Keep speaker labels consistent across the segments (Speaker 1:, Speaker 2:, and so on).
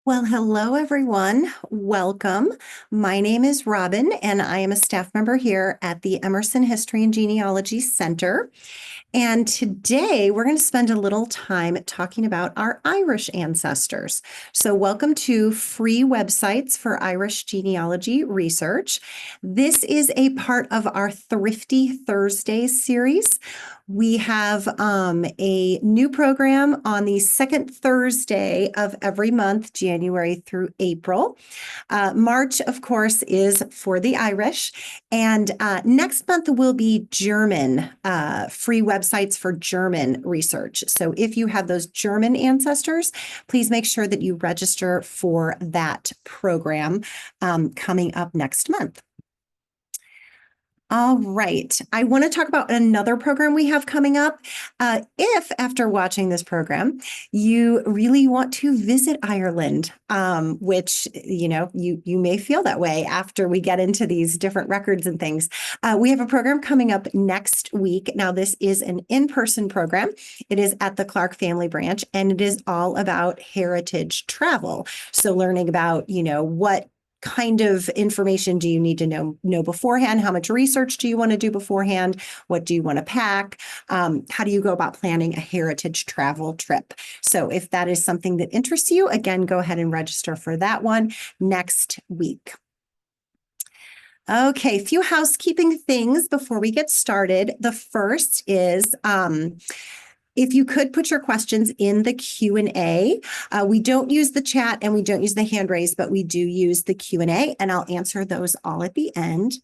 Speaker 1: Well, hello, everyone. Welcome. My name is Robin, and I am a staff member here at the Emerson History and Genealogy Center. And today we're going to spend a little time talking about our Irish ancestors. So, welcome to Free Websites for Irish Genealogy Research. This is a part of our Thrifty Thursdays series. We have a new program on the second Thursday of every month, January through April. March, of course, is for the Irish. And next month will be German, free websites for German research. So if you have those German ancestors, please make sure that you register for that program coming up next month. All right. I want to talk about another program we have coming up. If after watching this program, you really want to visit Ireland, which, you may feel that way after we get into these different records and things. We have a program coming up next week. Now, this is an in-person program. It is at the Clark Family Branch, and it is all about heritage travel. So learning about, what kind of information do you need to know beforehand? How much research do you want to do beforehand? What do you want to pack? How do you go about planning a heritage travel trip? So if that is something that interests you, again, go ahead and register for that one next week. Okay, a few housekeeping things before we get started. The first is if you could put your questions in the Q&A. We don't use the chat and we don't use the hand raise, but we do use the Q&A, and I'll answer those all at the end.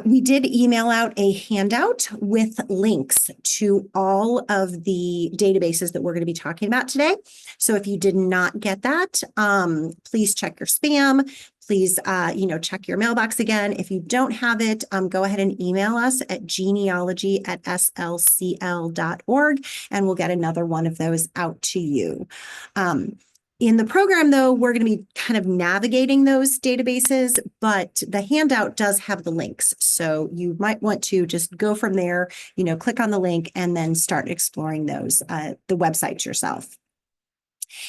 Speaker 1: We did email out a handout with links to all of the databases that we're going to be talking about today. So if you did not get that, please check your spam. Please, check your mailbox again. If you don't have it, go ahead and email us at genealogy@slcl.org, and we'll get another one of those out to you. In the program, though, we're going to be kind of navigating those databases, but the handout does have the links. So you might want to just go from there, click on the link and then start exploring those, the websites yourself.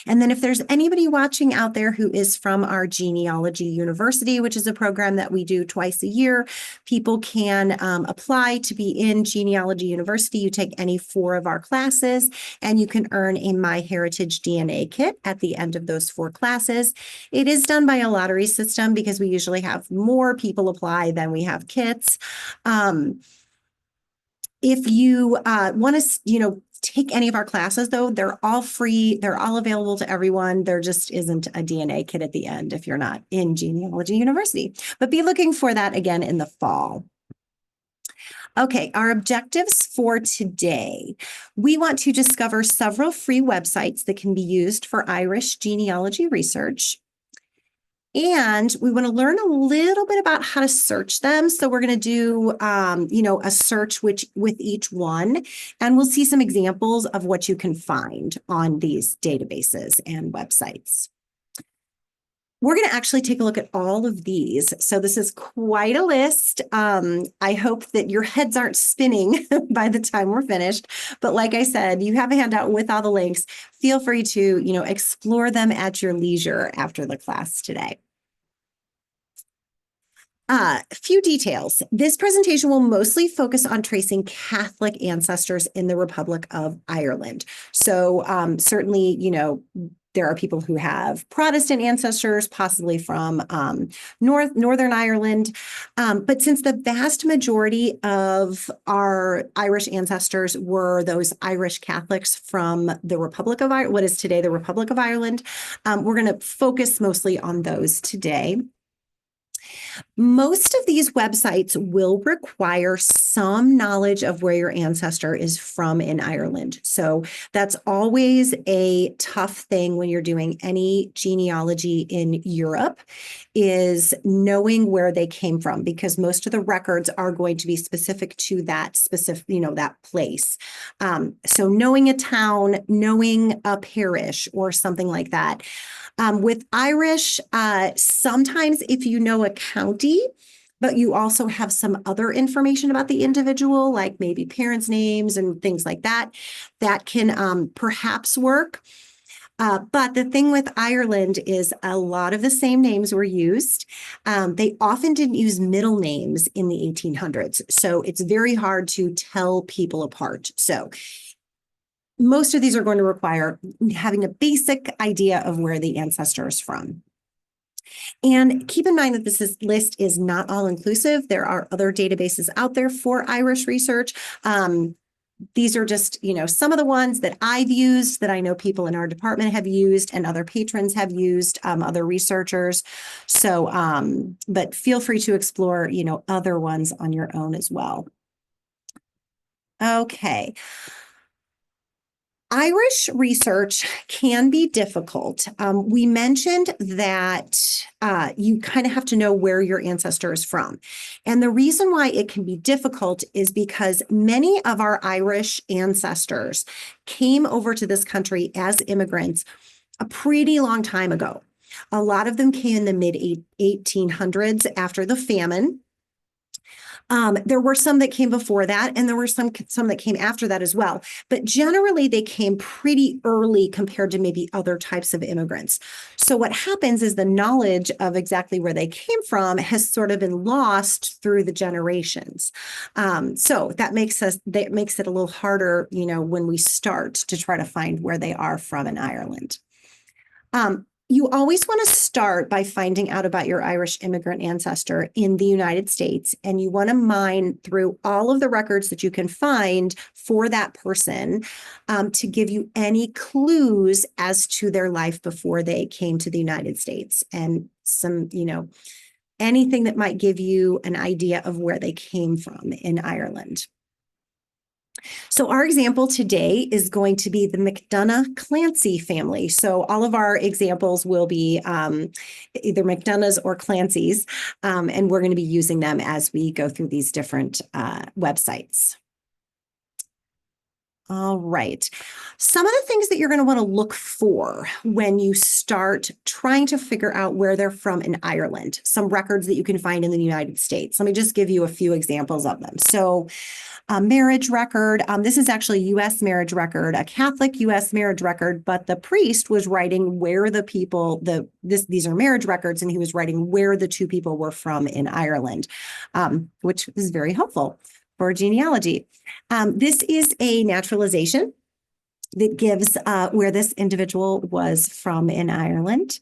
Speaker 1: And then if there's anybody watching out there who is from our Genealogy University, which is a program that we do twice a year, people can apply to be in Genealogy University. You take any 4 of our classes and you can earn a MyHeritage DNA kit at the end of those 4 classes. It is done by a lottery system because we usually have more people apply than we have kits. If you want to, take any of our classes, though, they're all free. They're all available to everyone. There just isn't a DNA kit at the end if you're not in Genealogy University. But be looking for that again in the fall. Okay, our objectives for today. We want to discover several free websites that can be used for Irish genealogy research. And we want to learn a little bit about how to search them. So we're going to do, a search with each one, and we'll see some examples of what you can find on these databases and websites. We're going to actually take a look at all of these. So this is quite a list. I hope that your heads aren't spinning by the time we're finished. But like I said, you have a handout with all the links. Feel free to, explore them at your leisure after the class today. A few details. This presentation will mostly focus on tracing Catholic ancestors in the Republic of Ireland. So certainly, there are people who have Protestant ancestors, possibly from Northern Ireland. But since the vast majority of our Irish ancestors were those Irish Catholics from the Republic of Ireland, what is today the Republic of Ireland, we're going to focus mostly on those today. Most of these websites will require some knowledge of where your ancestor is from in Ireland. So that's always a tough thing when you're doing any genealogy in Europe, is knowing where they came from, because most of the records are going to be specific to that specific, that place. So knowing a town, knowing a parish or something like that. With Irish, sometimes if you know a county, but you also have some other information about the individual, like maybe parents' names and things like that, that can perhaps work. But the thing with Ireland is a lot of the same names were used. They often didn't use middle names in the 1800s. So it's very hard to tell people apart. So most of these are going to require having a basic idea of where the ancestor is from. And keep in mind that list is not all inclusive. There are other databases out there for Irish research. These are just, some of the ones that I've used, that I know people in our department have used, and other patrons have used, other researchers. So, but feel free to explore, other ones on your own as well. Okay. Irish research can be difficult. We mentioned that you kind of have to know where your ancestor is from. And the reason why it can be difficult is because many of our Irish ancestors came over to this country as immigrants a pretty long time ago. A lot of them came in the mid 1800s after the famine. There were some that came before that, and there were some that came after that as well. But generally, they came pretty early compared to maybe other types of immigrants. So what happens is the knowledge of exactly where they came from has sort of been lost through the generations. So that makes it a little harder, when we start to try to find where they are from in Ireland. You always want to start by finding out about your Irish immigrant ancestor in the United States, and you want to mine through all of the records that you can find for that person to give you any clues as to their life before they came to the United States, and some, anything that might give you an idea of where they came from in Ireland. So our example today is going to be the McDonough-Clancy family. So all of our examples will be either McDonoughs or Clancy's, and we're going to be using them as we go through these different websites. All right. Some of the things that you're going to want to look for when you start trying to figure out where they're from in Ireland, some records that you can find in the United States. Let me just give you a few examples of them. So a marriage record. This is actually a U.S. marriage record, a Catholic U.S. marriage record, but the priest was writing where the people, these are marriage records, and he was writing where the two people were from in Ireland, which is very helpful for genealogy. This is a naturalization that gives where this individual was from in Ireland.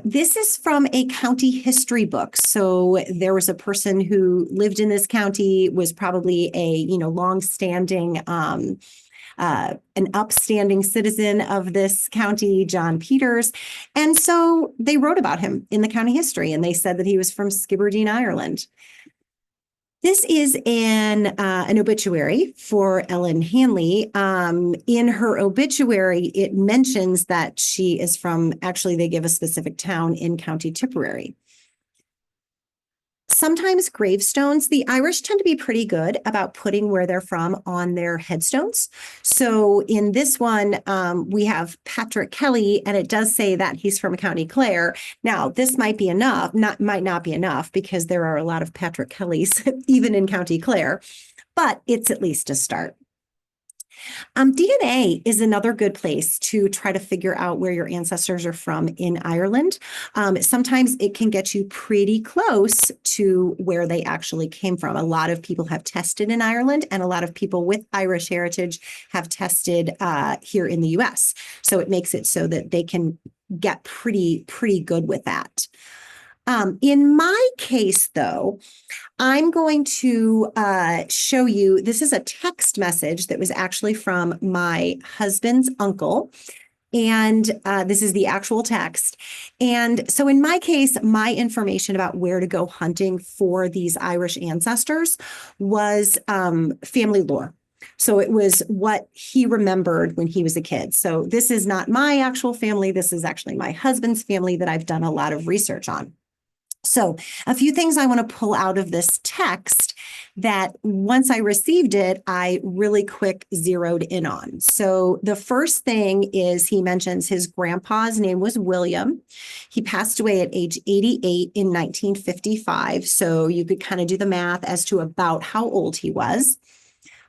Speaker 1: This is from a county history book. So there was a person who lived in this county, was probably a, long-standing, an upstanding citizen of this county, John Peters. And so they wrote about him in the county history, and they said that he was from Skibbereen, Ireland. This is an obituary for Ellen Hanley. In her obituary, it mentions that she is from, actually, they give a specific town in County Tipperary. Sometimes gravestones, the Irish tend to be pretty good about putting where they're from on their headstones. So in this one, we have Patrick Kelly, and it does say that he's from County Clare. Now, this might be enough, might not be enough, because there are a lot of Patrick Kellys, even in County Clare, but it's at least a start. DNA is another good place to try to figure out where your ancestors are from in Ireland. Sometimes it can get you pretty close to where they actually came from. A lot of people have tested in Ireland, and a lot of people with Irish heritage have tested here in the US. So it makes it so that they can get pretty good with that. In my case, though, I'm going to show you, this is a text message that was actually from my husband's uncle. And this is the actual text. And so in my case, my information about where to go hunting for these Irish ancestors was family lore. So it was what he remembered when he was a kid. So this is not my actual family. This is actually my husband's family that I've done a lot of research on. So a few things I want to pull out of this text that once I received it, I really quick zeroed in on. So the first thing is he mentions his grandpa's name was William. He passed away at age 88 in 1955. So you could kind of do the math as to about how old he was.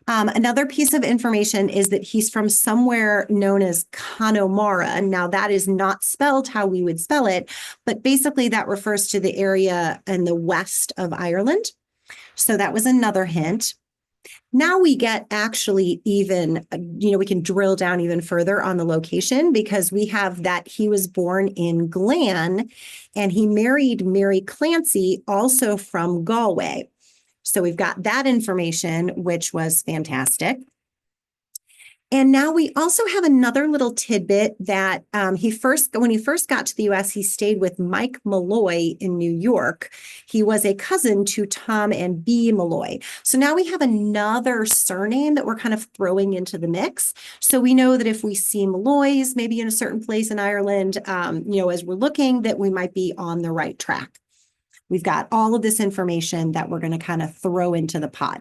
Speaker 1: Another piece of information is that he's from somewhere known as Connemara. Now, that is not spelled how we would spell it, but basically that refers to the area in the west of Ireland. So that was another hint. Now we get actually even, we can drill down even further on the location, because we have that he was born in Glan and he married Mary Clancy, also from Galway. So we've got that information, which was fantastic. And now we also have another little tidbit that when he first got to the U.S., he stayed with Mike Malloy in New York. He was a cousin to Tom and Bee Malloy. So now we have another surname that we're kind of throwing into the mix. So we know that if we see Malloys maybe in a certain place in Ireland, as we're looking, that we might be on the right track. We've got all of this information that we're going to kind of throw into the pot.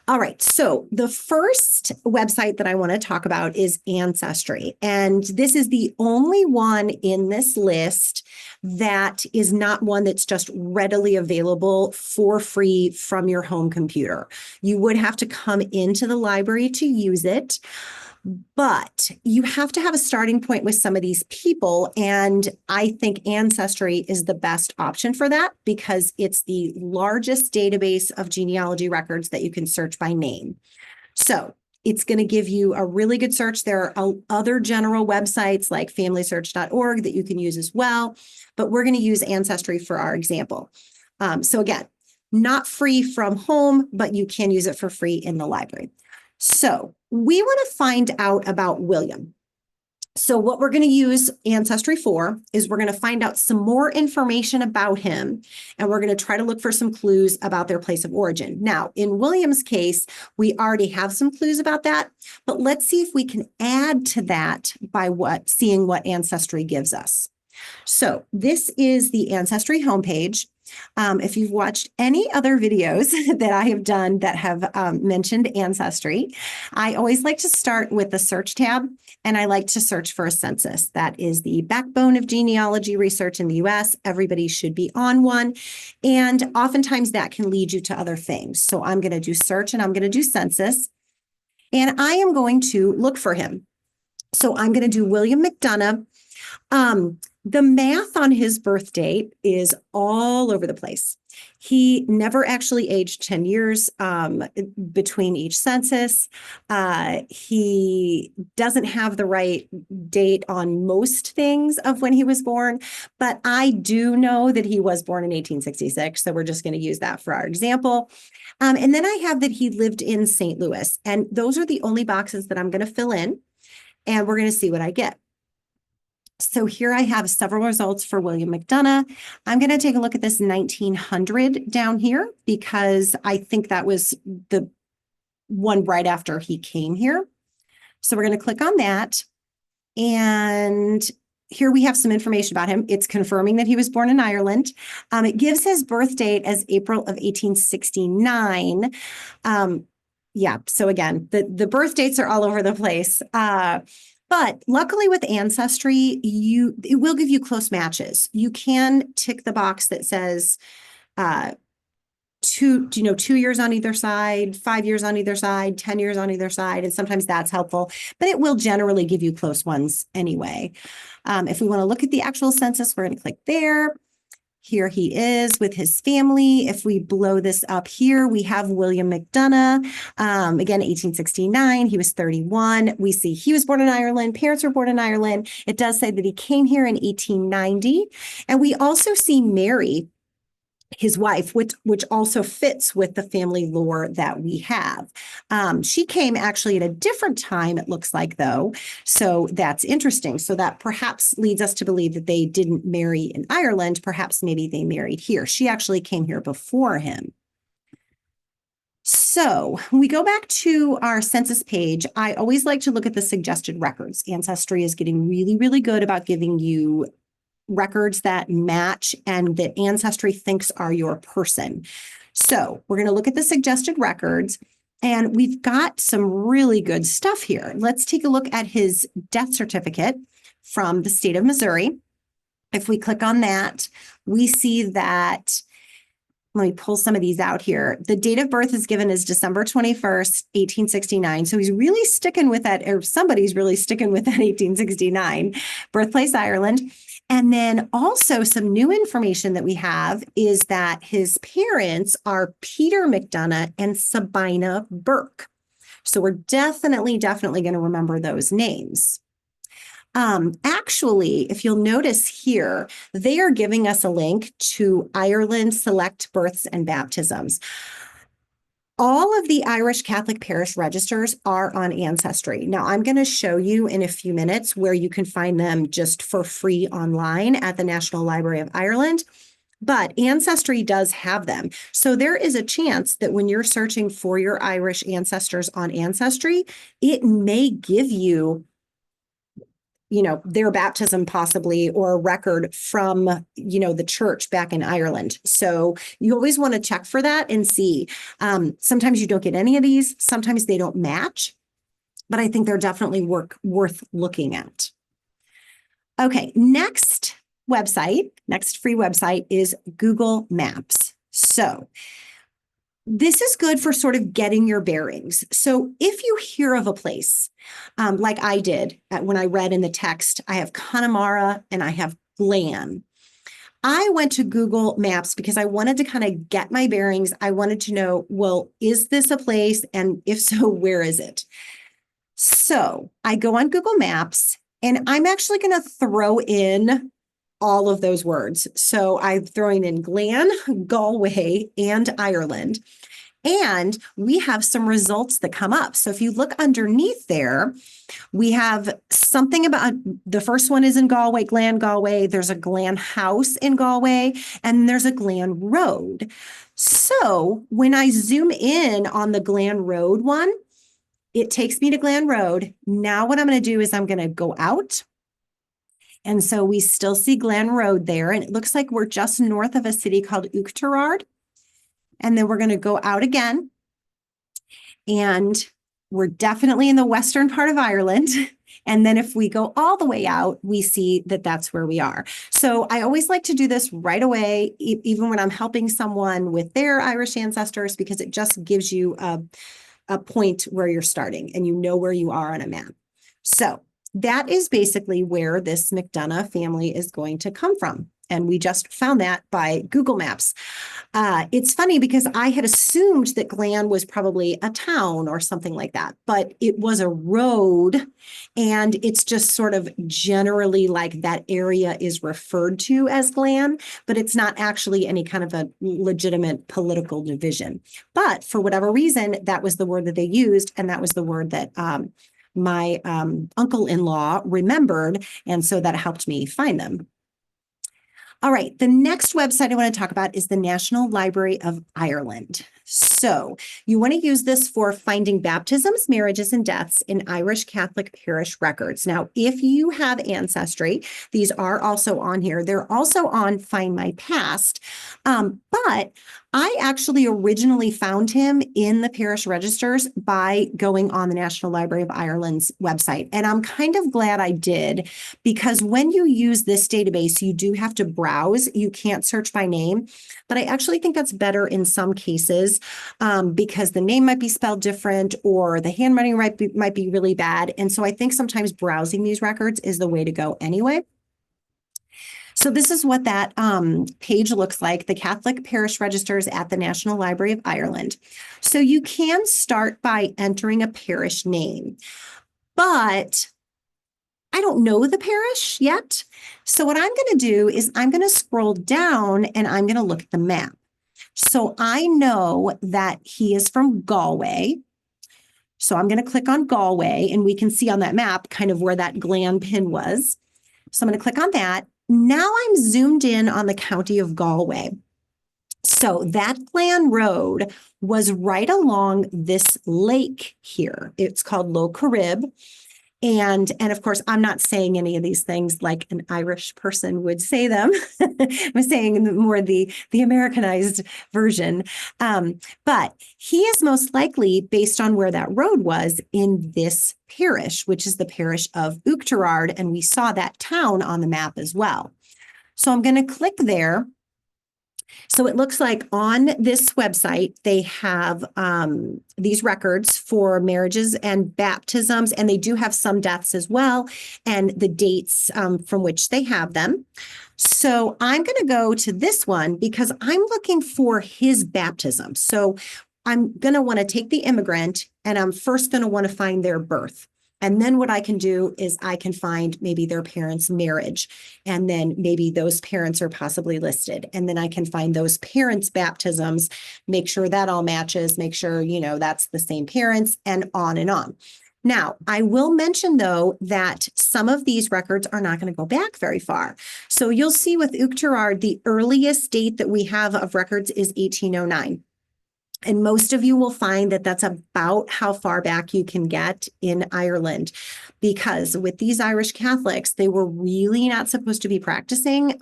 Speaker 1: All right, so the first website that I want to talk about is Ancestry. And this is the only one in this list that is not one that's just readily available for free from your home computer. You would have to come into the library to use it. But you have to have a starting point with some of these people. And I think Ancestry is the best option for that, because it's the largest database of genealogy records that you can search by name. So it's going to give you a really good search. There are other general websites like familysearch.org that you can use as well, but we're going to use Ancestry for our example. So again, not free from home, but you can use it for free in the library. So we want to find out about William. So what we're going to use Ancestry for is we're going to find out some more information about him, and we're going to try to look for some clues about their place of origin. Now, in William's case, we already have some clues about that, but let's see if we can add to that by seeing what Ancestry gives us. So this is the Ancestry homepage. If you've watched any other videos that I have done that have mentioned Ancestry, I always like to start with the search tab, and I like to search for a census. That is the backbone of genealogy research in the US. Everybody should be on one, and oftentimes that can lead you to other things. So I'm going to do search and I'm going to do census, and I am going to look for him. So I'm going to do William McDonough. The math on his birth date is all over the place. He never actually aged 10 years between each census. He doesn't have the right date on most things of when he was born, but I do know that he was born in 1866, so we're just going to use that for our example. And then I have that he lived in St. Louis, and those are the only boxes that I'm going to fill in, and we're going to see what I get. So here I have several results for William McDonough. I'm going to take a look at this 1900 down here, because I think that was the one right after he came here. So we're going to click on that. And here we have some information about him. It's confirming that he was born in Ireland. It gives his birth date as April of 1869. Yeah, so again, the birth dates are all over the place. But luckily with Ancestry, it will give you close matches. You can tick the box that says 2 years on either side, 5 years on either side, 10 years on either side, and sometimes that's helpful, but it will generally give you close ones anyway. If we want to look at the actual census, we're going to click there. Here he is with his family. If we blow this up here, we have William McDonough. Again, 1869, he was 31. We see he was born in Ireland. Parents were born in Ireland. It does say that he came here in 1890. And we also see Mary, his wife, which also fits with the family lore that we have. She came actually at a different time, it looks like, though. So that's interesting. So that perhaps leads us to believe that they didn't marry in Ireland. Perhaps maybe they married here. She actually came here before him. So when we go back to our census page, I always like to look at the suggested records. Ancestry is getting really, really good about giving you records that match and that Ancestry thinks are your person. So we're going to look at the suggested records, and we've got some really good stuff here. Let's take a look at his death certificate from the state of Missouri. If we click on that, we see that let me pull some of these out here. The date of birth is given as December 21st, 1869. So he's really sticking with that, or somebody's really sticking with that 1869. Birthplace, Ireland. And then also some new information that we have is that his parents are Peter McDonough and Sabina Burke. So we're definitely going to remember those names. Actually, if you'll notice here, they are giving us a link to Ireland Select Births and Baptisms. All of the Irish Catholic parish registers are on Ancestry. Now, I'm going to show you in a few minutes where you can find them just for free online at the National Library of Ireland. But Ancestry does have them. So there is a chance that when you're searching for your Irish ancestors on Ancestry, it may give you their baptism possibly, or a record from, the church back in Ireland. So you always want to check for that and see. Sometimes you don't get any of these. Sometimes they don't match, but I think they're definitely worth looking at. Okay, next free website is Google Maps. So this is good for sort of getting your bearings. So if you hear of a place, like I did when I read in the text, I have Connemara and I have Glan. I went to Google Maps because I wanted to kind of get my bearings. I wanted to know, well, is this a place? And if so, where is it? So I go on Google Maps and I'm actually going to throw in all of those words. So I'm throwing in Glan, Galway, and Ireland. And we have some results that come up. So if you look underneath there, we have something about, the first one is in Galway, Glan, Galway. There's a Glan House in Galway, and there's a Glan Road. So when I zoom in on the Glan Road one, it takes me to Glan Road. Now what I'm going to do is I'm going to go out. And so we still see Glen Road there, and it looks like we're just north of a city called Uachtarard. And then we're going to go out again, and we're definitely in the western part of Ireland. And then if we go all the way out, we see that that's where we are. So I always like to do this right away, even when I'm helping someone with their Irish ancestors, because it just gives you a point where you're starting and you know where you are on a map. So that is basically where this McDonough family is going to come from. And we just found that by Google Maps. It's funny because I had assumed that Glan was probably a town or something like that, but it was a road, and it's just sort of generally like that area is referred to as Glan, but it's not actually any kind of a legitimate political division. But for whatever reason, that was the word that they used, and that was the word that my uncle-in-law remembered, and so that helped me find them. All right, the next website I want to talk about is the National Library of Ireland. So you want to use this for finding baptisms, marriages, and deaths in Irish Catholic parish records. Now, if you have Ancestry, these are also on here. They're also on Find My Past, but I actually originally found him in the parish registers by going on the National Library of Ireland's website. And I'm kind of glad I did, because when you use this database, you do have to browse. You can't search by name, but I actually think that's better in some cases because the name might be spelled different or the handwriting might be really bad. And so I think sometimes browsing these records is the way to go anyway. So this is what that page looks like, the Catholic Parish Registers at the National Library of Ireland. So you can start by entering a parish name, but I don't know the parish yet. So what I'm going to do is I'm going to scroll down and I'm going to look at the map. So I know that he is from Galway. So I'm going to click on Galway, and we can see on that map kind of where that Glan pin was. So I'm going to click on that. Now I'm zoomed in on the county of Galway. So that Glan Road was right along this lake here. It's called Lough Corrib. And of course, I'm not saying any of these things like an Irish person would say them. I'm saying more the Americanized version. But he is most likely, based on where that road was, in this parish, which is the parish of Uachtarard. And we saw that town on the map as well. So I'm going to click there. So it looks like on this website, they have these records for marriages and baptisms, and they do have some deaths as well, and the dates from which they have them. So I'm going to go to this one because I'm looking for his baptism. So I'm going to want to take the immigrant, and I'm first going to want to find their birth. And then what I can do is I can find maybe their parents' marriage, and then maybe those parents are possibly listed. And then I can find those parents' baptisms, make sure that all matches, make sure, that's the same parents, and on and on. Now, I will mention, though, that some of these records are not going to go back very far. So you'll see with Uachtarard, the earliest date that we have of records is 1809. And most of you will find that that's about how far back you can get in Ireland, because with these Irish Catholics, they were really not supposed to be practicing.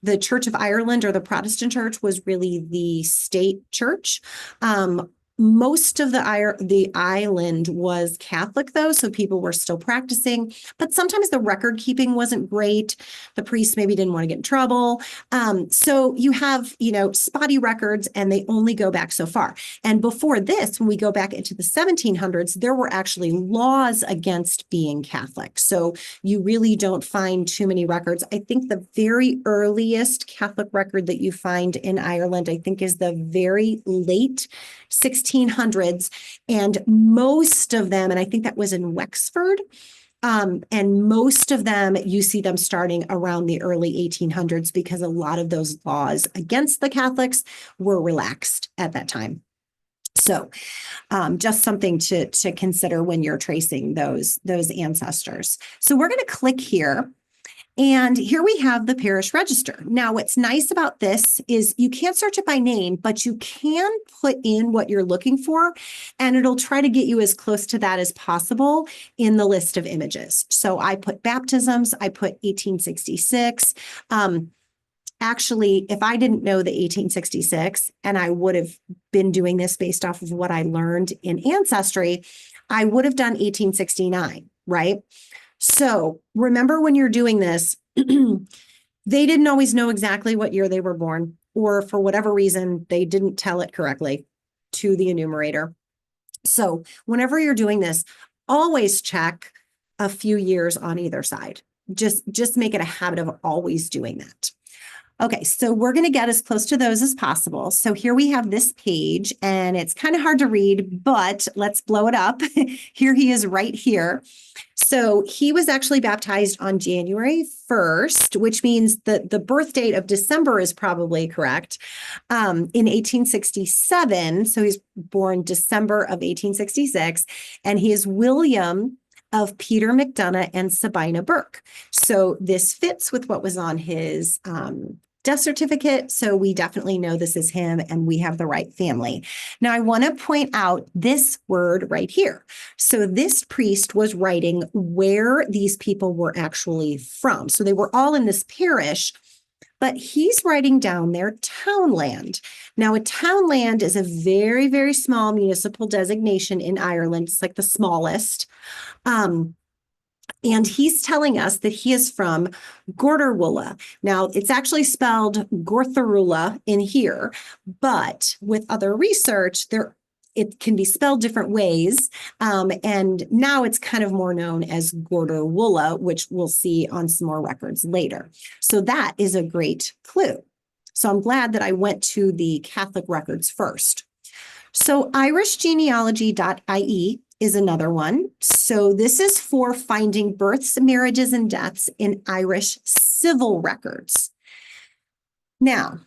Speaker 1: The Church of Ireland, or the Protestant church, was really the state church. Most of the island was Catholic, though, so people were still practicing, but sometimes the record keeping wasn't great. The priests maybe didn't want to get in trouble. So you have, spotty records, and they only go back so far. And before this, when we go back into the 1700s, there were actually laws against being Catholic. So you really don't find too many records. I think the very earliest Catholic record that you find in Ireland, I think, is the very late 1600s, and most of them, and I think that was in Wexford, and most of them, you see them starting around the early 1800s, because a lot of those laws against the Catholics were relaxed at that time. So just something to consider when you're tracing those ancestors. So we're going to click here. And here we have the parish register. Now, what's nice about this is you can't search it by name, but you can put in what you're looking for, and it'll try to get you as close to that as possible in the list of images. So I put baptisms, I put 1866. Actually, if I didn't know the 1866, and I would have been doing this based off of what I learned in Ancestry, I would have done 1869, right? So remember, when you're doing this, they didn't always know exactly what year they were born, or for whatever reason, they didn't tell it correctly to the enumerator. So whenever you're doing this, always check a few years on either side. Just make it a habit of always doing that. Okay, so we're going to get as close to those as possible. So here we have this page, and it's kind of hard to read, but let's blow it up. Here he is right here. So he was actually baptized on January 1st, which means that the birth date of December is probably correct, in 1867. So he's born December of 1866, and he is William of Peter McDonough and Sabina Burke. So this fits with what was on his death certificate. So we definitely know this is him, and we have the right family. Now, I want to point out this word right here. So this priest was writing where these people were actually from. So they were all in this parish, but he's writing down their townland. Now, a townland is a very, very small municipal designation in Ireland. It's like the smallest. And he's telling us that he is from Gorderwulla. Now, it's actually spelled Gortharula in here, but with other research, it can be spelled different ways. And now it's kind of more known as Gorderwulla, which we'll see on some more records later. So that is a great clue. So I'm glad that I went to the Catholic records first. So irishgenealogy.ie is another one. So this is for finding births, marriages, and deaths in Irish civil records. Now,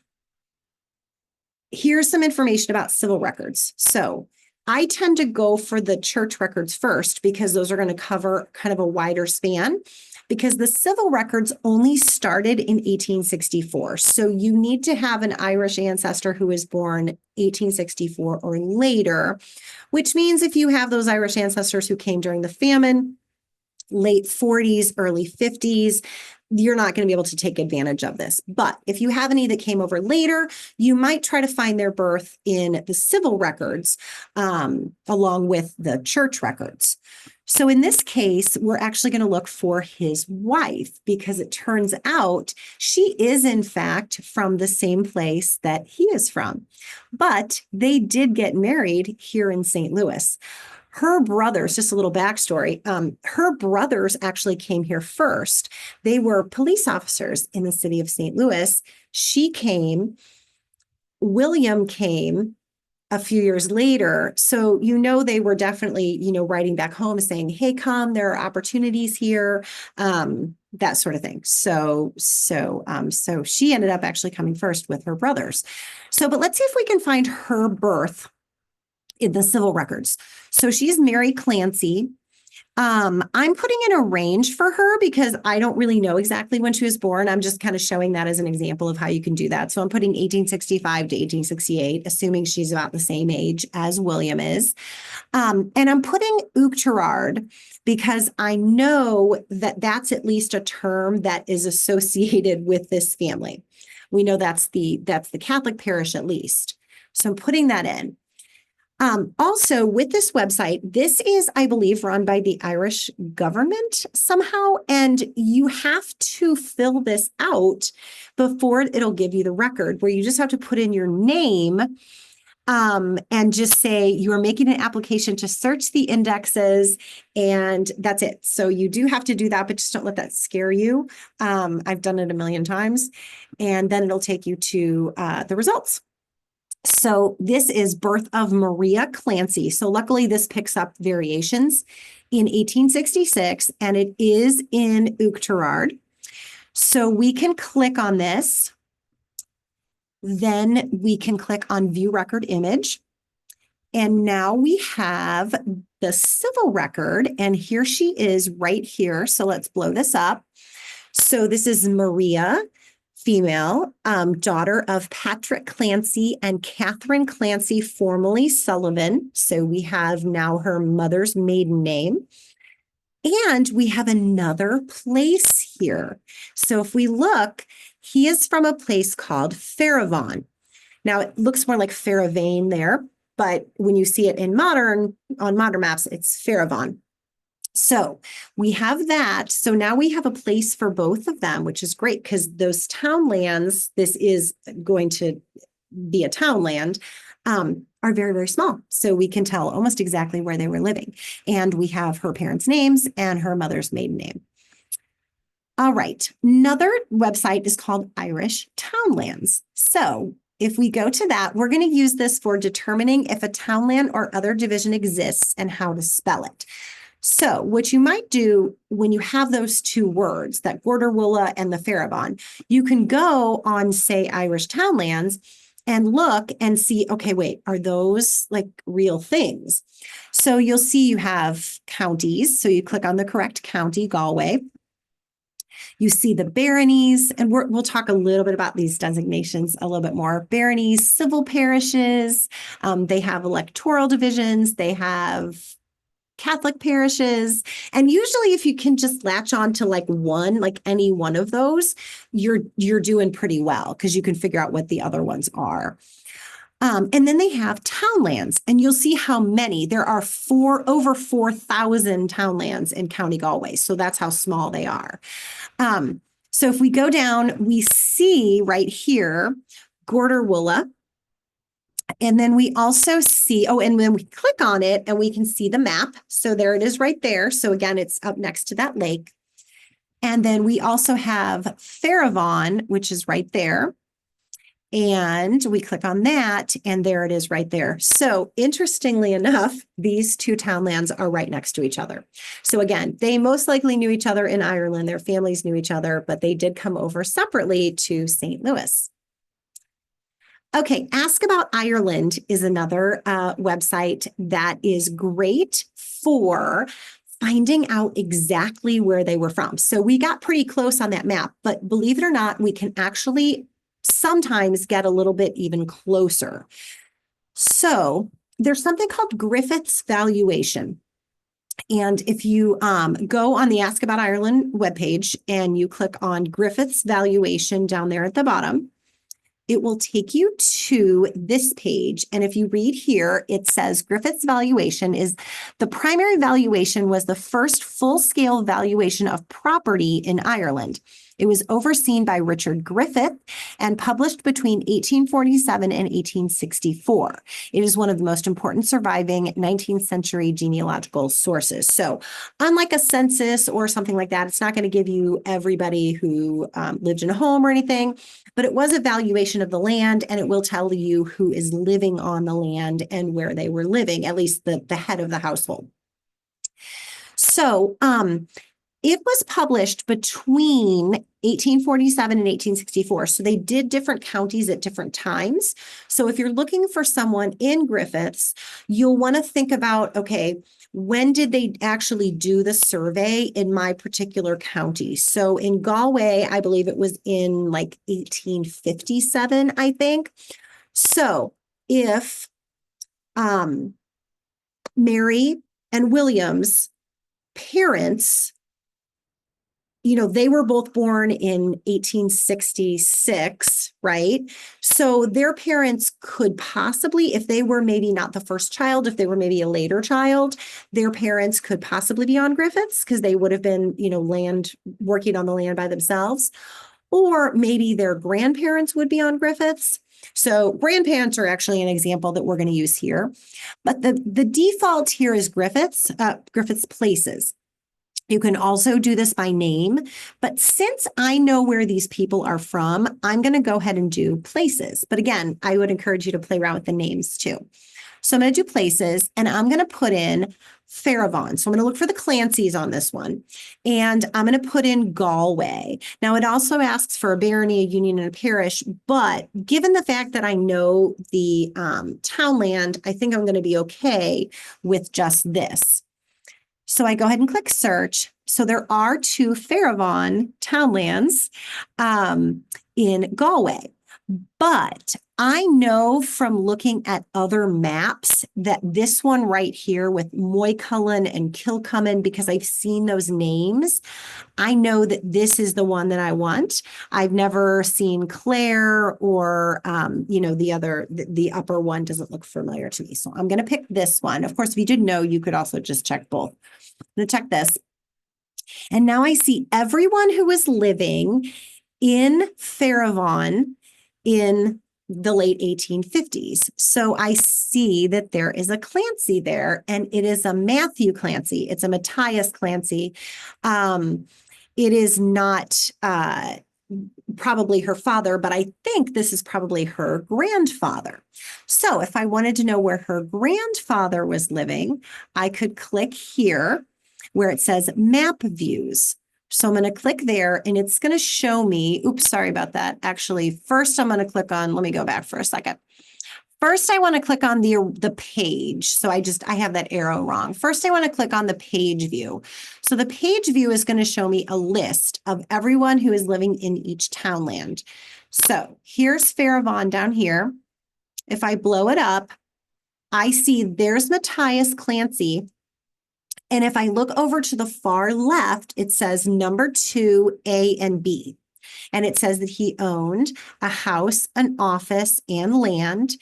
Speaker 1: here's some information about civil records. So I tend to go for the church records first, because those are going to cover kind of a wider span, because the civil records only started in 1864. So you need to have an Irish ancestor who was born 1864 or later, which means if you have those Irish ancestors who came during the famine, late 40s, early 50s, you're not going to be able to take advantage of this. But if you have any that came over later, you might try to find their birth in the civil records along with the church records. So in this case, we're actually going to look for his wife because it turns out she is, in fact, from the same place that he is from. But they did get married here in St. Louis. Her brothers, just a little backstory, her brothers actually came here first. They were police officers in the city of St. Louis. She came, William came a few years later. So, they were definitely, writing back home saying, hey, come, there are opportunities here, that sort of thing. So she ended up actually coming first with her brothers. So, but let's see if we can find her birth in the civil records. So she's Mary Clancy. I'm putting in a range for her because I don't really know exactly when she was born. I'm just kind of showing that as an example of how you can do that. So I'm putting 1865 to 1868, assuming she's about the same age as William is. And I'm putting Uachtarard because I know that that's at least a term that is associated with this family. We know that's the Catholic parish at least. So I'm putting that in. Also, with this website, this is, I believe, run by the Irish government somehow, and you have to fill this out before it'll give you the record, where you just have to put in your name and just say you are making an application to search the indexes, and that's it. So you do have to do that, but just don't let that scare you. I've done it a million times, and then it'll take you to the results. So this is birth of Maria Clancy. So luckily this picks up variations in 1866, and it is in Uachtarard. So we can click on this. Then we can click on view record image. And now we have the civil record, and here she is right here. So let's blow this up. So this is Maria, female, daughter of Patrick Clancy and Catherine Clancy, formerly Sullivan. So we have now her mother's maiden name. And we have another place here. So if we look, he is from a place called Fairhavon. Now it looks more like Fairhaven there, but when you see it on modern maps, it's Fairhavon. So we have that. So now we have a place for both of them, which is great because those townlands, this is going to be a townland, are very, very small. So we can tell almost exactly where they were living. And we have her parents' names and her mother's maiden name. All right. Another website is called Irish Townlands. So if we go to that, we're going to use this for determining if a townland or other division exists and how to spell it. So what you might do when you have those two words, that Gorderwulla and the Fairhavon, you can go on, say, Irish Townlands and look and see, okay, wait, are those like real things? So you'll see you have counties. So you click on the correct county, Galway. You see the baronies, and we'll talk a little bit about these designations a little bit more. Baronies, civil parishes, they have electoral divisions, they have Catholic parishes. And usually if you can just latch on to like any one of those, you're doing pretty well because you can figure out what the other ones are. And then they have townlands, and you'll see how many. There are over 4,000 townlands in County Galway. So that's how small they are. So if we go down, we see right here, Gorderwulla. And then we also see, and then we click on it and we can see the map. So there it is right there. So again, it's up next to that lake. And then we also have Fairhavon, which is right there. And we click on that, and there it is right there. So interestingly enough, these two townlands are right next to each other. So again, they most likely knew each other in Ireland. Their families knew each other, but they did come over separately to St. Louis. Okay, Ask About Ireland is another website that is great for finding out exactly where they were from. So we got pretty close on that map, but believe it or not, we can actually sometimes get a little bit even closer. So there's something called Griffith's valuation. And if you go on the Ask About Ireland webpage and you click on Griffith's valuation down there at the bottom, it will take you to this page. And if you read here, it says Griffith's valuation is the primary valuation was the first full-scale valuation of property in Ireland. It was overseen by Richard Griffith and published between 1847 and 1864. It is one of the most important surviving 19th century genealogical sources. So unlike a census or something like that, it's not going to give you everybody who lived in a home or anything, but it was a valuation of the land, and it will tell you who is living on the land and where they were living, at least the head of the household. So it was published between 1847 and 1864. So they did different counties at different times. So if you're looking for someone in Griffiths, you'll want to think about, okay, when did they actually do the survey in my particular county? So in Galway, I believe it was in like 1857, I think. So if Mary and William's parents, they were both born in 1866, right? So their parents could possibly, if they were maybe not the first child, if they were maybe a later child, their parents could possibly be on Griffiths because they would have been, working on the land by themselves. Or maybe their grandparents would be on Griffiths. So grandparents are actually an example that we're going to use here. But the default here is Griffiths places. You can also do this by name, but since I know where these people are from, I'm going to go ahead and do places. But again, I would encourage you to play around with the names too. So I'm going to do places, and I'm going to put in Fairhavon. So I'm going to look for the Clancys on this one, and I'm going to put in Galway. Now, it also asks for a barony, a union, and a parish, but given the fact that I know the townland, I think I'm going to be okay with just this. So I go ahead and click search. So there are 2 Fairhavon townlands in Galway, but I know from looking at other maps that this one right here with Moycullen and Kilcummin, because I've seen those names, I know that this is the one that I want. I've never seen Clare or, the upper one doesn't look familiar to me. So I'm going to pick this one. Of course, if you didn't know, you could also just check both. I'm going to check this. And now I see everyone who was living in Fairhavon in the late 1850s. So I see that there is a Clancy there, and it is a Matthew Clancy. It's a Matthias Clancy. It is not probably her father, but I think this is probably her grandfather. So if I wanted to know where her grandfather was living, I could click here where it says map views. So I'm going to click there, and it's going to show me, oops, sorry about that. Actually, first I'm going to click on, let me go back for a second. First, I want to click on the page. So I have that arrow wrong. First, I want to click on the page view. So the page view is going to show me a list of everyone who is living in each townland. So here's Fairhavon down here. If I blow it up, I see there's Matthias Clancy. And if I look over to the far left, it says number 2, A and B. And it says that he owned a house, an office, and land.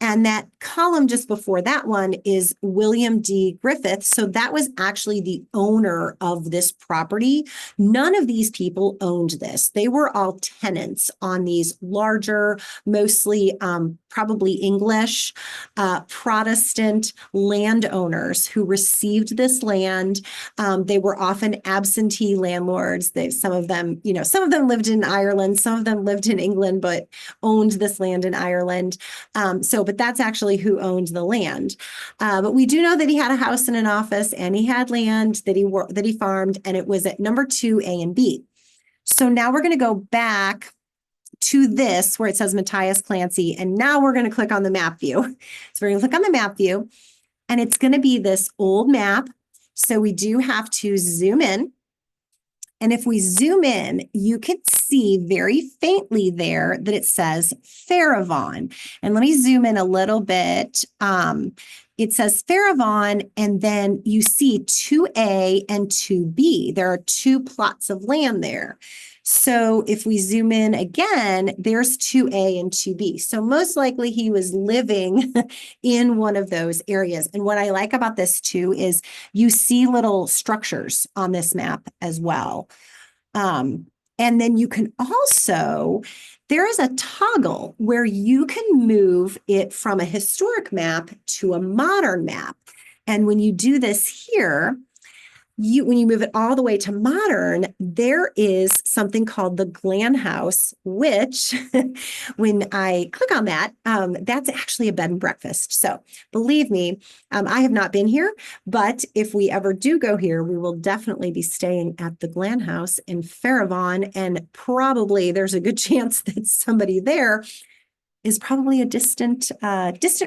Speaker 1: And that column just before that one is William D. Griffith. So that was actually the owner of this property. None of these people owned this. They were all tenants on these larger, mostly probably English, Protestant landowners who received this land. They were often absentee landlords. Some of them lived in Ireland, some of them lived in England, but owned this land in Ireland. But that's actually who owned the land. But we do know that he had a house and an office, and he had land that he farmed, and it was at number 2, A and B. So now we're going to go back to this where it says Matthias Clancy, and now we're going to click on the map view. So we're going to click on the map view, and it's going to be this old map. So we do have to zoom in. And if we zoom in, you can see very faintly there that it says Fairhavon. And let me zoom in a little bit it says Fairhaven, and then you see 2A and 2B. There are two plots of land there. So if we zoom in again, there's 2A and 2B. So most likely he was living in one of those areas. And what I like about this too is you see little structures on this map as well. And then you can also, there is a toggle where you can move it from a historic map to a modern map. And when you do this here, when you move it all the way to modern, there is something called the Glan House, which when I click on that, that's actually a bed and breakfast. So believe me, I have not been here, but if we ever do go here, we will definitely be staying at the Glan House in Fairhaven, and probably there's a good chance that somebody there is probably a distant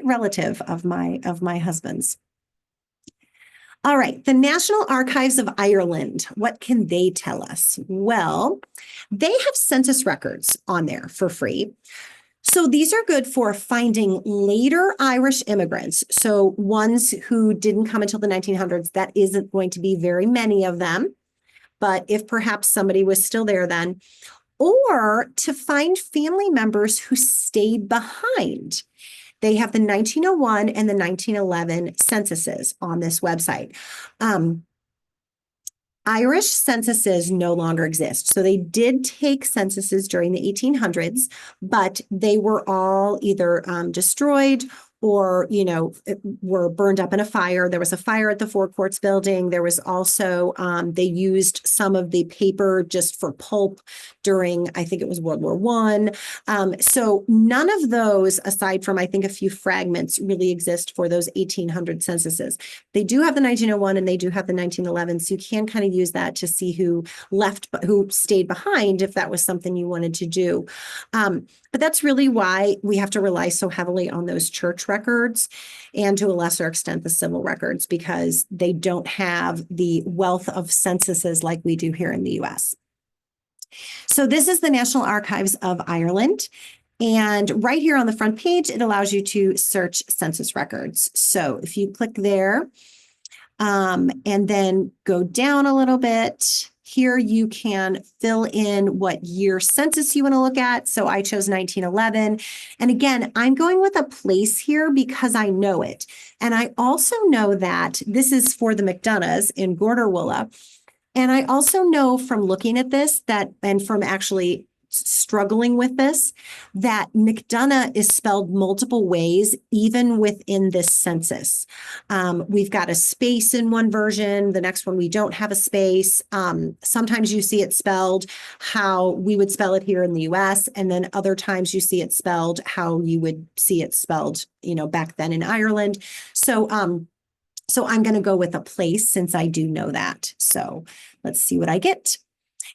Speaker 1: relative of my husband's. All right, the National Archives of Ireland, what can they tell us? Well, they have census records on there for free. So these are good for finding later Irish immigrants. So ones who didn't come until the 1900s, that isn't going to be very many of them. But if perhaps somebody was still there then, or to find family members who stayed behind. They have the 1901 and the 1911 censuses on this website. Irish censuses no longer exist. So they did take censuses during the 1800s, but they were all either destroyed or, were burned up in a fire. There was a fire at the Four Courts building. There was also, they used some of the paper just for pulp during, I think it was World War I. So none of those, aside from, I think, a few fragments, really exist for those 1800 censuses. They do have the 1901 and they do have the 1911. So you can kind of use that to see who stayed behind if that was something you wanted to do. But that's really why we have to rely so heavily on those church records and to a lesser extent the civil records, because they don't have the wealth of censuses like we do here in the US. So this is the National Archives of Ireland. And right here on the front page, it allows you to search census records. So if you click there and then go down a little bit, here you can fill in what year census you want to look at. So I chose 1911. And again, I'm going with a place here because I know it. And I also know that this is for the McDonoughs in Gorderwilla. And I also know from looking at this and from actually struggling with this, that McDonough is spelled multiple ways, even within this census. We've got a space in one version. The next one, we don't have a space. Sometimes you see it spelled how we would spell it here in the US. And then other times you see it spelled how you would see it spelled, back then in Ireland. So I'm going to go with a place since I do know that. So let's see what I get.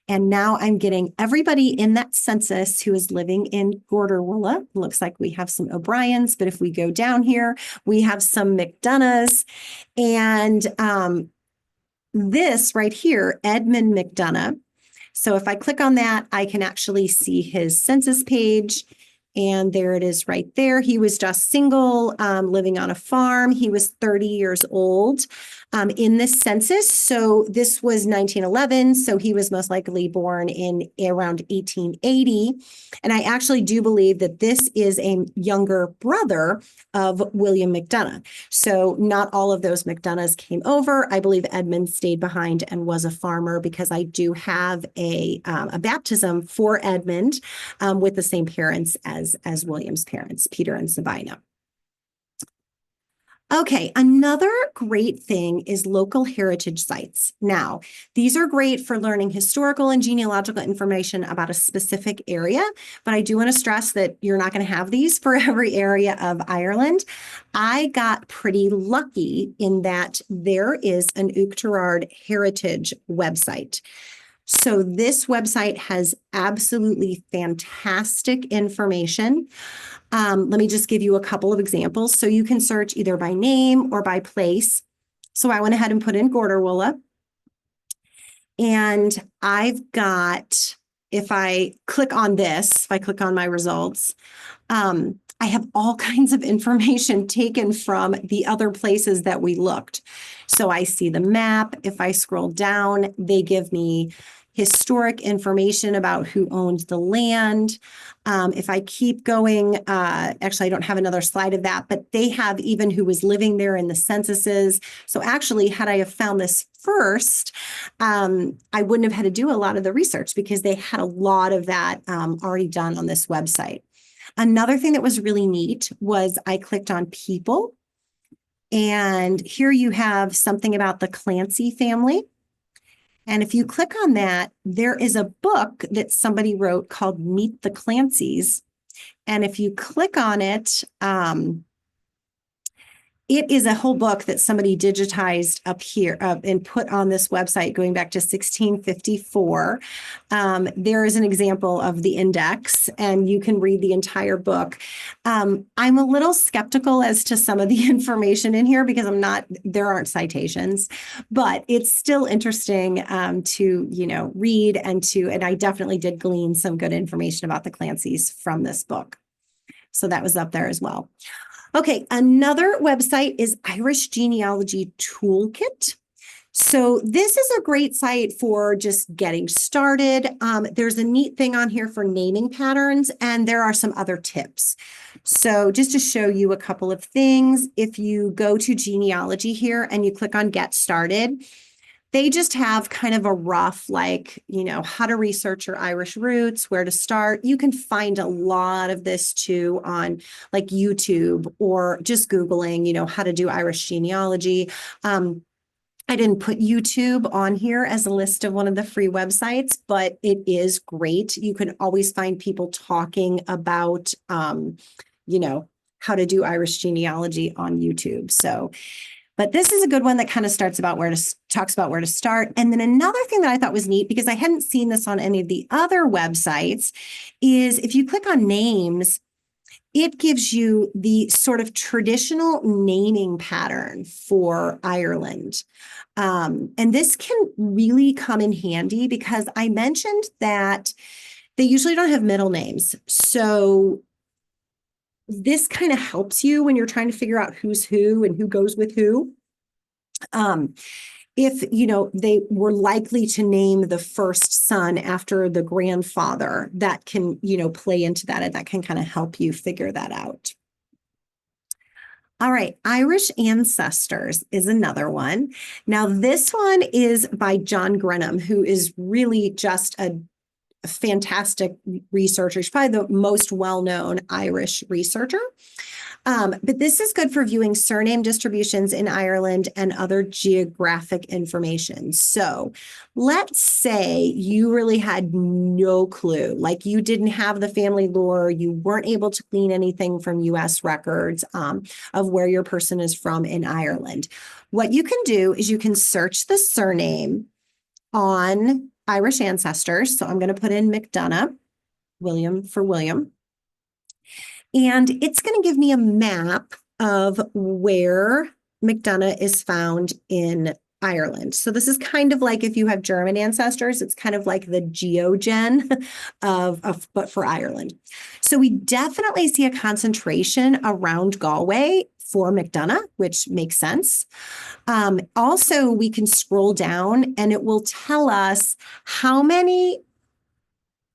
Speaker 1: And now I'm getting everybody in that census who is living in Gorderwilla. Looks like we have some O'Briens, but if we go down here, we have some McDonoughs. And this right here, Edmund McDonough. So if I click on that, I can actually see his census page. And there it is right there. He was just single, living on a farm. He was 30 years old in this census. So this was 1911. So he was most likely born in around 1880. And I actually do believe that this is a younger brother of William McDonough. So not all of those McDonoughs came over. I believe Edmund stayed behind and was a farmer, because I do have a baptism for Edmund with the same parents as William's parents, Peter and Sabina. Okay, another great thing is local heritage sites. Now, these are great for learning historical and genealogical information about a specific area, but I do want to stress that you're not going to have these for every area of Ireland. I got pretty lucky in that there is an Uachtarard heritage website. So this website has absolutely fantastic information. Let me just give you a couple of examples. So you can search either by name or by place. So I went ahead and put in Gorderwilla. And I've got if I click on this, if I click on my results, I have all kinds of information taken from the other places that we looked. So I see the map. If I scroll down, they give me historic information about who owned the land. If I keep going, actually, I don't have another slide of that, but they have even who was living there in the censuses. So actually, had I have found this first, I wouldn't have had to do a lot of the research because they had a lot of that already done on this website. Another thing that was really neat was I clicked on people, and here you have something about the Clancy family. And if you click on that, there is a book that somebody wrote called Meet the Clancys. And if you click on it, it is a whole book that somebody digitized up here and put on this website going back to 1654. There is an example of the index, and you can read the entire book. I'm a little skeptical as to some of the information in here because there aren't citations, but it's still interesting to read and I definitely did glean some good information about the Clancys from this book. So that was up there as well. Okay, another website is Irish Genealogy Toolkit. So this is a great site for just getting started. There's a neat thing on here for naming patterns, and there are some other tips. So just to show you a couple of things, if you go to genealogy here and you click on Get Started, they just have kind of a rough, how to research your Irish roots, where to start. You can find a lot of this too on like YouTube or just Googling, how to do Irish genealogy. I didn't put YouTube on here as a list of one of the free websites, but it is great. You can always find people talking about, how to do Irish genealogy on YouTube. But this is a good one that kind of talks about where to start. And then another thing that I thought was neat, because I hadn't seen this on any of the other websites, is if you click on names, it gives you the sort of traditional naming pattern for Ireland. And this can really come in handy because I mentioned that they usually don't have middle names. So this kind of helps you when you're trying to figure out who's who and who goes with who. If, they were likely to name the first son after the grandfather, that can, play into that, and that can kind of help you figure that out. All right, Irish Ancestors is another one. Now, this one is by John Grenham, who is really just a fantastic researcher. He's probably the most well-known Irish researcher. But this is good for viewing surname distributions in Ireland and other geographic information. So let's say you really had no clue, like you didn't have the family lore, you weren't able to glean anything from US records of where your person is from in Ireland. What you can do is you can search the surname on Irish Ancestors. So I'm going to put in McDonough, William for William. And it's going to give me a map of where McDonough is found in Ireland. So this is kind of like if you have German ancestors, it's kind of like the GeoGen but for Ireland. So we definitely see a concentration around Galway for McDonough, which makes sense. Also, we can scroll down and it will tell us how many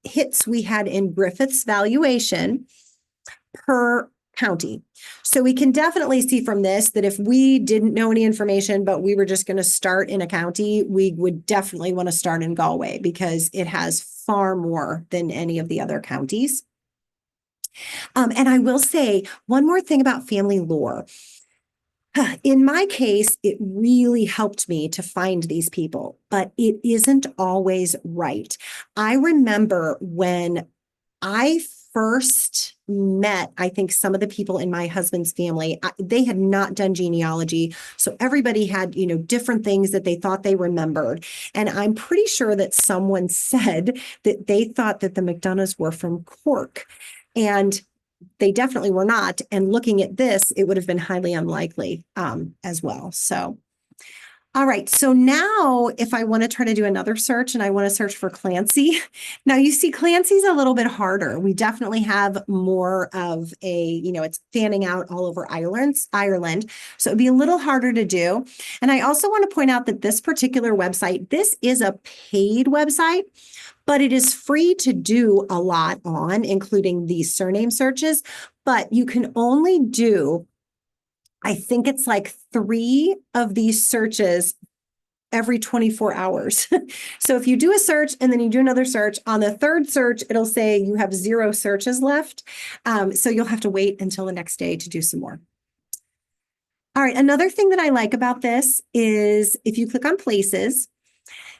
Speaker 1: hits we had in Griffith's valuation per county. So we can definitely see from this that if we didn't know any information, but we were just going to start in a county, we would definitely want to start in Galway because it has far more than any of the other counties. And I will say one more thing about family lore. In my case, it really helped me to find these people, but it isn't always right. I remember when I first met, I think, some of the people in my husband's family, they had not done genealogy. So everybody had, different things that they thought they remembered. And I'm pretty sure that someone said that they thought that the McDonoughs were from Cork. And they definitely were not. And looking at this, it would have been highly unlikely as well. So, All right, so now if I want to try to do another search and I want to search for Clancy, now you see Clancy's a little bit harder. We definitely have more of a, it's fanning out all over Ireland. So it'd be a little harder to do. And I also want to point out that this particular website, this is a paid website, but it is free to do a lot on, including these surname searches, but you can only do, I think it's like 3 of these searches every 24 hours. So if you do a search and then you do another search, on the third search, it'll say you have 0 searches left. So you'll have to wait until the next day to do some more. All right, another thing that I like about this is if you click on places,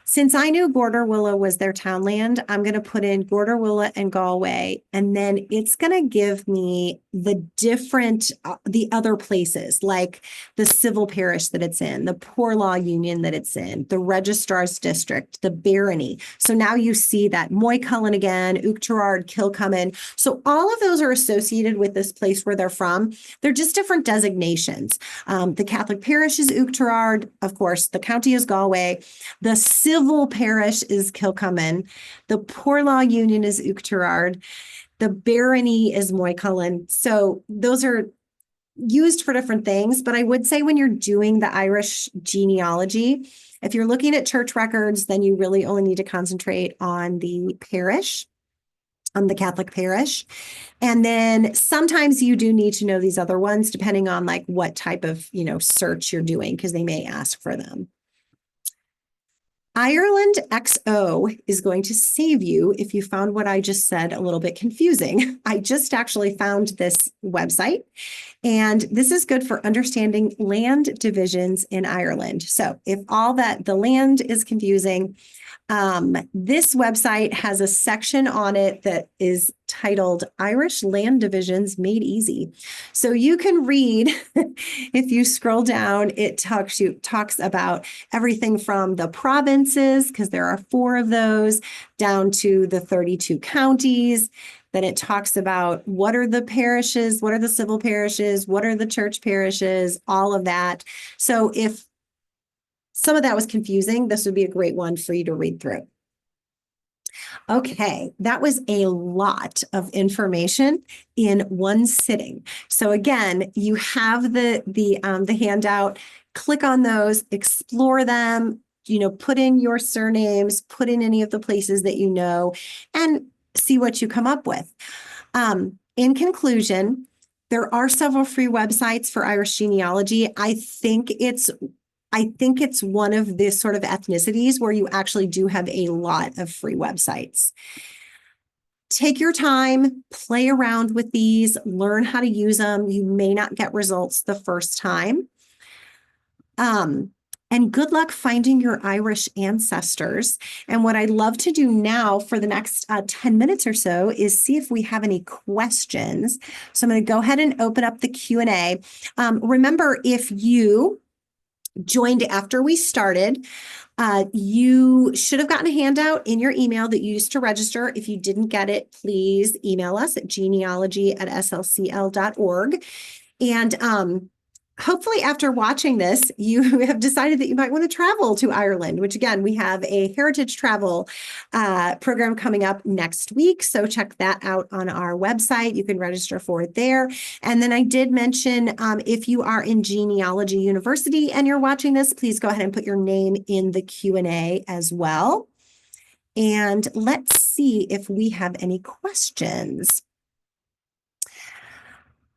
Speaker 1: since I knew Gorderwilla was their townland, I'm going to put in Gorderwilla and Galway, and then it's going to give me the different, the other places, like the civil parish that it's in, the poor law union that it's in, the registrar's district, the barony. So now you see that Moycullen again, Uachtarard, Kilcummin. So all of those are associated with this place where they're from. They're just different designations. The Catholic parish is Uachtarard. Of course, the county is Galway. The civil parish is Kilcummin. The poor law union is Uachtarard. The barony is Moycullen. So those are used for different things. But I would say when you're doing the Irish genealogy, if you're looking at church records, then you really only need to concentrate on the parish, on the Catholic parish. And then sometimes you do need to know these other ones, depending on like what type of, search you're doing, because they may ask for them. Ireland XO is going to save you if you found what I just said a little bit confusing. I just actually found this website, and this is good for understanding land divisions in Ireland. So if all that the land is confusing, this website has a section on it that is titled Irish Land Divisions Made Easy. So you can read, if you scroll down, it talks about everything from the provinces, because there are 4 of those, down to the 32 counties. Then it talks about what are the parishes, what are the civil parishes, what are the church parishes, all of that. So if some of that was confusing, this would be a great one for you to read through. Okay, that was a lot of information in one sitting. So again, you have the handout. Click on those, explore them. Put in your surnames, put in any of the places that you know, and see what you come up with. In conclusion, there are several free websites for Irish genealogy. I think it's one of the sort of ethnicities where you actually do have a lot of free websites. Take your time, play around with these, learn how to use them. You may not get results the first time. And good luck finding your Irish ancestors. And what I'd love to do now for the next 10 minutes or so is see if we have any questions. So I'm going to go ahead and open up the Q&A. Remember, if you joined after we started, you should have gotten a handout in your email that you used to register. If you didn't get it, please email us at genealogy@slcl.org. And hopefully after watching this, you have decided that you might want to travel to Ireland, which again, we have a heritage travel program coming up next week. So check that out on our website. You can register for it there. And then I did mention, if you are in Genealogy University and you're watching this, please go ahead and put your name in the Q&A as well. And let's see if we have any questions.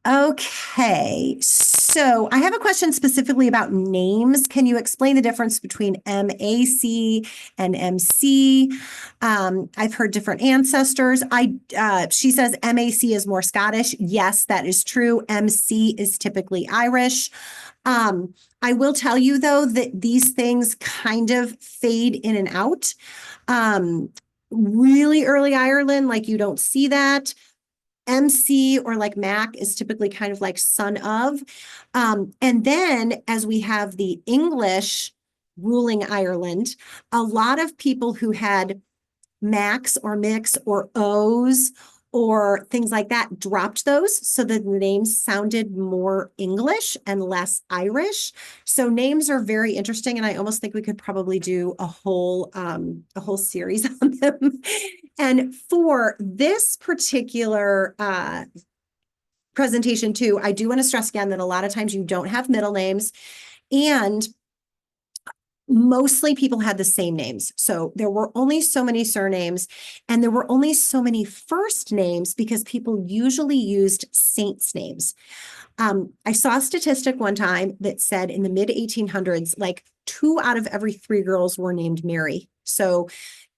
Speaker 1: Okay, so I have a question specifically about names. Can you explain the difference between MAC and MC? I've heard different ancestors. She says MAC is more Scottish. Yes, that is true. MC is typically Irish. I will tell you, though, that these things kind of fade in and out. Really early Ireland, like you don't see that. MC or like Mac is typically kind of like son of. And then as we have the English ruling Ireland, a lot of people who had Macs or Mix or O's or things like that, dropped those so that the names sounded more English and less Irish. So names are very interesting, and I almost think we could probably do a whole series on them. And for this particular presentation too, I do want to stress again that a lot of times you don't have middle names, and mostly people had the same names. So there were only so many surnames, and there were only so many first names because people usually used saints' names. I saw a statistic one time that said in the mid 1800s, like 2 out of every 3 girls were named Mary. So,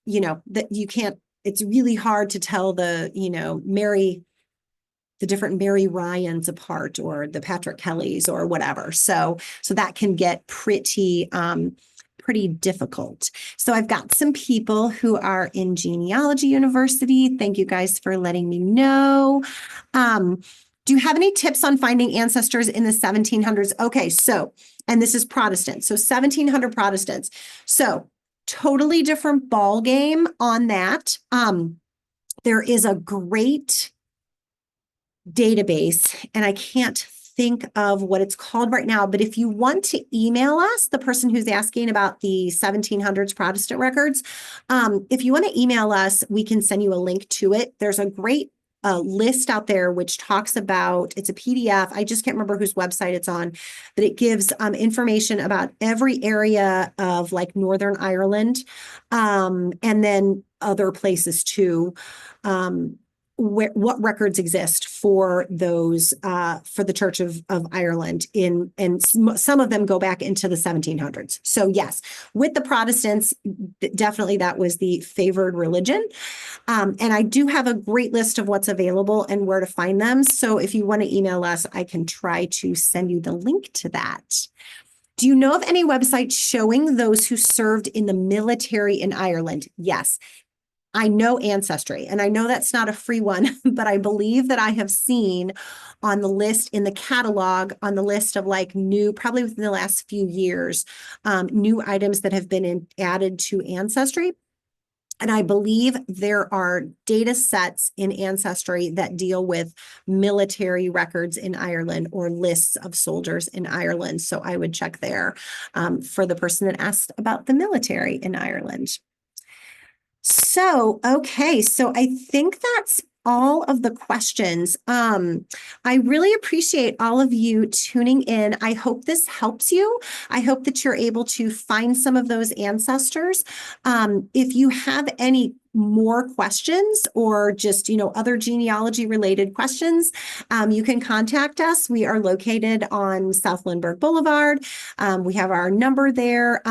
Speaker 1: that you can't, it's really hard to tell the different Mary Ryans apart, or the Patrick Kellys or whatever. So that can get pretty difficult. So I've got some people who are in Genealogy University. Thank you guys for letting me know. Do you have any tips on finding ancestors in the 1700s? Okay, so, and this is Protestant, so 1700 Protestants. So totally different ball game on that. There is a great database, and I can't think of what it's called right now, but if you want to email us, the person who's asking about the 1700s Protestant records, if you want to email us, we can send you a link to it. There's a great list out there which talks about, it's a PDF. I just can't remember whose website it's on, but it gives information about every area of like Northern Ireland, and then other places too. What records exist for those for the Church of Ireland and some of them go back into the 1700s. So yes, with the Protestants, definitely that was the favored religion. And I do have a great list of what's available and where to find them. So if you want to email us, I can try to send you the link to that. Do you know of any websites showing those who served in the military in Ireland? Yes. I know Ancestry, and I know that's not a free one, but I believe that I have seen on the list in the catalog, on the list of like new, probably within the last few years, new items that have been added to Ancestry. And I believe there are data sets in Ancestry that deal with military records in Ireland or lists of soldiers in Ireland. So I would check there for the person that asked about the military in Ireland. So, okay, so I think that's all of the questions. I really appreciate all of you tuning in. I hope this helps you. I hope that you're able to find some of those ancestors. If you have any more questions or just, other genealogy related questions, you can contact us. We are located on South Lindbergh Boulevard. We have our number there.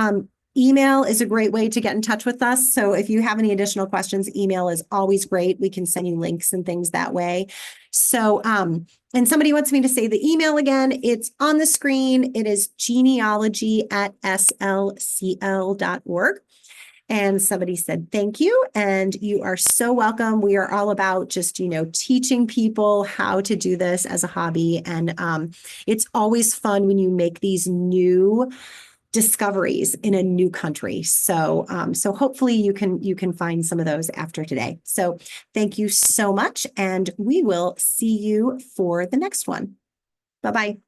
Speaker 1: Email is a great way to get in touch with us. So if you have any additional questions, email is always great. We can send you links and things that way. So, and somebody wants me to say the email again. It's on the screen. It is genealogy@slcl.org. And somebody said, thank you. And you are so welcome. We are all about just, teaching people how to do this as a hobby. And it's always fun when you make these new discoveries in a new country. So, so hopefully you can find some of those after today. So thank you so much. And we will see you for the next one. Bye-bye.